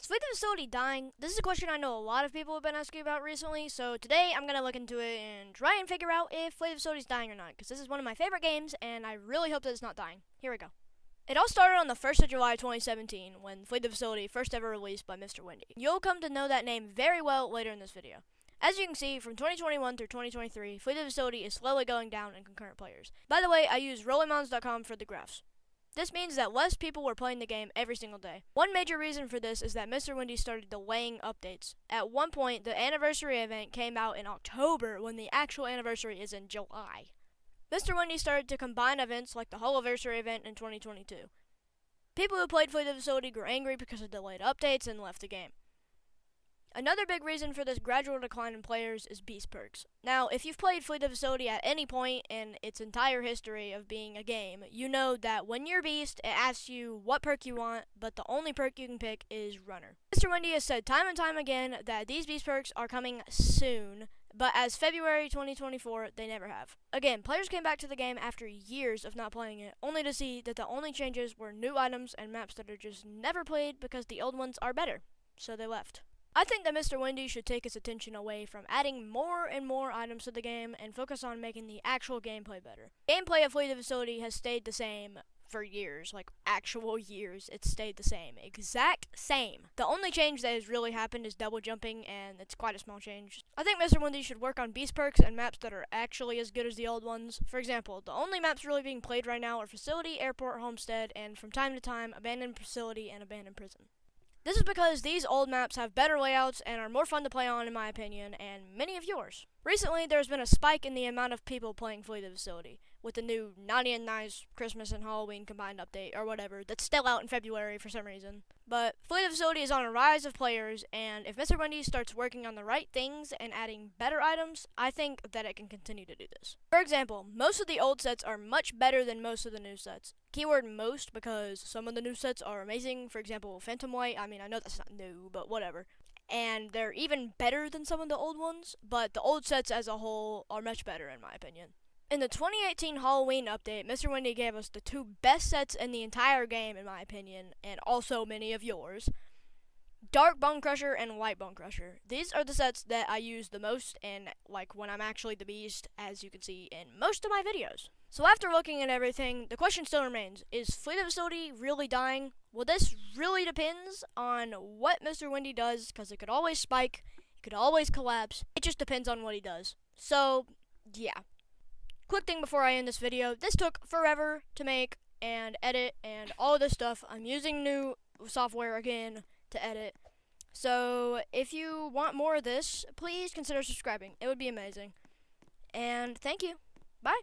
Is Fleet the Facility dying? This is a question I know a lot of people have been asking about recently, so today I'm going to look into it and try and figure out if Fleet the Facility is dying or not, because this is one of my favorite games, and I really hope that it's not dying. Here we go. It all started on the 1st of July 2017, when Fleet the Facility first ever released by Mr. Windy. You'll come to know that name very well later in this video. As you can see, from 2021 through 2023, Fleet the Facility is slowly going down in concurrent players. By the way, I use rollingmons.com for the graphs. This means that less people were playing the game every single day. One major reason for this is that Mr. Windy started delaying updates. At one point, the anniversary event came out in October when the actual anniversary is in July. Mr. Windy started to combine events like the Holiversary event in 2022. People who played Fleet the Facility grew angry because of delayed updates and left the game. Another big reason for this gradual decline in players is beast perks. Now, if you've played Fleet the Facility at any point in its entire history of being a game, you know that when you're beast, it asks you what perk you want, but the only perk you can pick is runner. Mr. Windy has said time and time again that these beast perks are coming soon, but as February 2024, they never have. Again, players came back to the game after years of not playing it, only to see that the only changes were new items and maps that are just never played because the old ones are better, so they left. I think that Mr. Windy should take his attention away from adding more and more items to the game and focus on making the actual gameplay better. Gameplay of Fleet the Facility has stayed the same for years, like actual years. It's stayed the same, exact same. The only change that has really happened is double jumping, and it's quite a small change. I think Mr. Windy should work on beast perks and maps that are actually as good as the old ones. For example, the only maps really being played right now are Facility, Airport, Homestead, and from time to time, Abandoned Facility and Abandoned Prison. This is because these old maps have better layouts and are more fun to play on in my opinion, and many of yours. Recently, there's been a spike in the amount of people playing Fleet the Facility, with the new Naughty and Nice Christmas and Halloween combined update, or whatever, that's still out in February for some reason. But Fleet the Facility is on a rise of players, and if Mr. Windy starts working on the right things and adding better items, I think that it can continue to do this. For example, most of the old sets are much better than most of the new sets. Keyword most because some of the new sets are amazing. For example, Phantom White, I mean, I know that's not new, but whatever. And they're even better than some of the old ones, but the old sets as a whole are much better in my opinion. In the 2018 Halloween update, Mr. Windy gave us the two best sets in the entire game in my opinion, and also many of yours. Dark Bone Crusher and White Bone Crusher. These are the sets that I use the most and like when I'm actually the beast, as you can see in most of my videos. So after looking at everything, the question still remains, is Fleet the Facility really dying? Well, this really depends on what Mr. Windy does, because it could always spike, it could always collapse, it just depends on what he does. So, yeah. Quick thing before I end this video, this took forever to make and edit and all of this stuff. I'm using new software again to edit. So, if you want more of this, please consider subscribing. It would be amazing. And thank you. Bye.